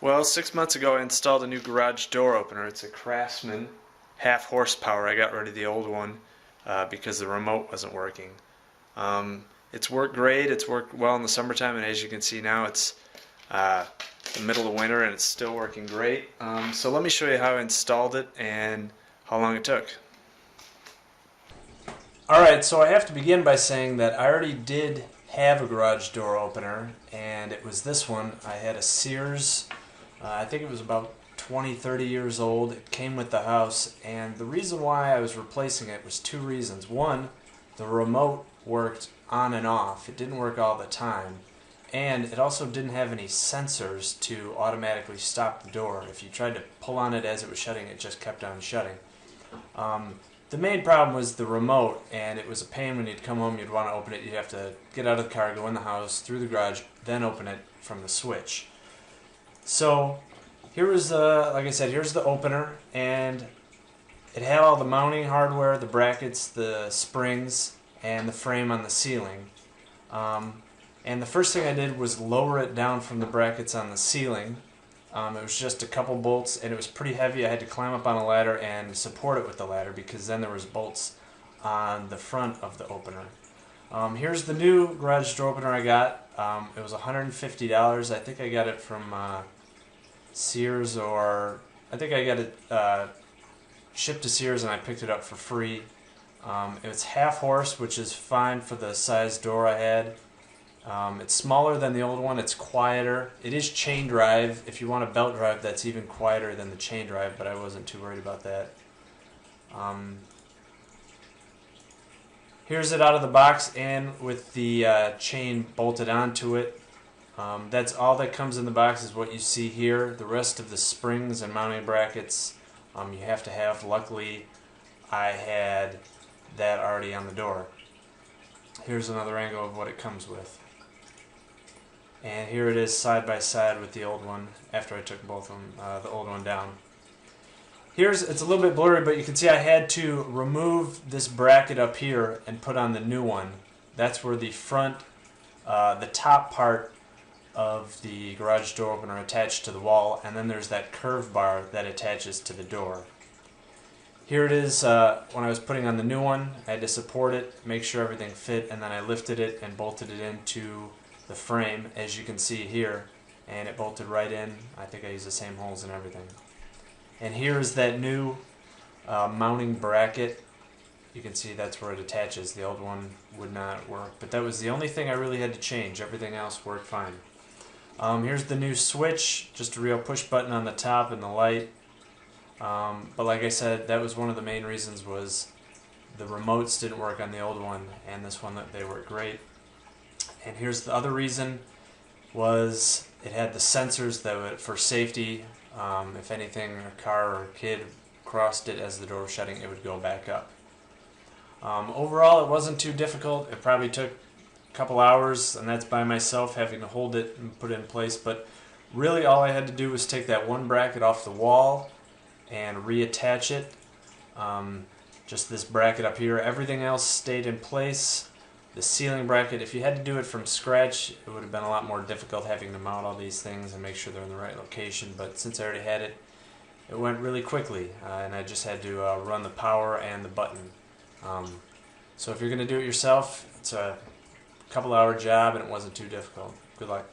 Well, 6 months ago I installed a new garage door opener. It's a Craftsman, half horsepower. I got rid of the old one because the remote wasn't working. It's worked great. It's worked well in the summertime, and as you can see now, it's the middle of winter and it's still working great. So let me show you how I installed it and how long it took. Alright, so I have to begin by saying that I already did have a garage door opener, and it was this one. I had a Sears, I think it was about 20-30 years old. It came with the house, and the reason why I was replacing it was two reasons. One, the remote worked on and off. It didn't work all the time, and it also didn't have any sensors to automatically stop the door. If you tried to pull on it as it was shutting, it just kept on shutting. The main problem was the remote, and it was a pain when you'd come home, you'd want to open it, you'd have to get out of the car, go in the house, through the garage, then open it from the switch. So here was the, like I said, here's the opener, and it had all the mounting hardware, the brackets, the springs, and the frame on the ceiling. And the first thing I did was lower it down from the brackets on the ceiling. It was just a couple bolts, and it was pretty heavy. I had to climb up on a ladder and support it with the ladder because then there was bolts on the front of the opener. Here's the new garage door opener I got. It was $150. I think I got it from Sears, or I think I got it shipped to Sears and I picked it up for free. It's half horse, which is fine for the size door I had. It's smaller than the old one. It's quieter. It is chain drive. If you want a belt drive, that's even quieter than the chain drive, but I wasn't too worried about that. Here's it out of the box and with the chain bolted onto it. That's all that comes in the box is what you see here. The rest of the springs and mounting brackets you have to have. Luckily, I had that already on the door. Here's another angle of what it comes with. And here it is side by side with the old one after I took both of them, the old one down. It's a little bit blurry, but you can see I had to remove this bracket up here and put on the new one. That's where the front, the top part of the garage door opener attached to the wall, and then there's that curved bar that attaches to the door. Here it is when I was putting on the new one. I had to support it, make sure everything fit, and then I lifted it and bolted it into the frame, as you can see here, and it bolted right in. I think I used the same holes and everything. And here's that new mounting bracket. You can see that's where it attaches. The old one would not work, but that was the only thing I really had to change. Everything else worked fine. Here's the new switch, just a real push button on the top and the light. But like I said, that was one of the main reasons, was the remotes didn't work on the old one, and this one, they work great. And here's the other reason, was it had the sensors that would, for safety, if anything, a car or a kid crossed it as the door was shutting, it would go back up. Overall, it wasn't too difficult. It probably took a couple hours, and that's by myself having to hold it and put it in place. But really all I had to do was take that one bracket off the wall and reattach it. Just this bracket up here. Everything else stayed in place. The ceiling bracket, if you had to do it from scratch, it would have been a lot more difficult having to mount all these things and make sure they're in the right location. But since I already had it, it went really quickly, and I just had to run the power and the button. So if you're going to do it yourself, it's a couple-hour job and it wasn't too difficult. Good luck.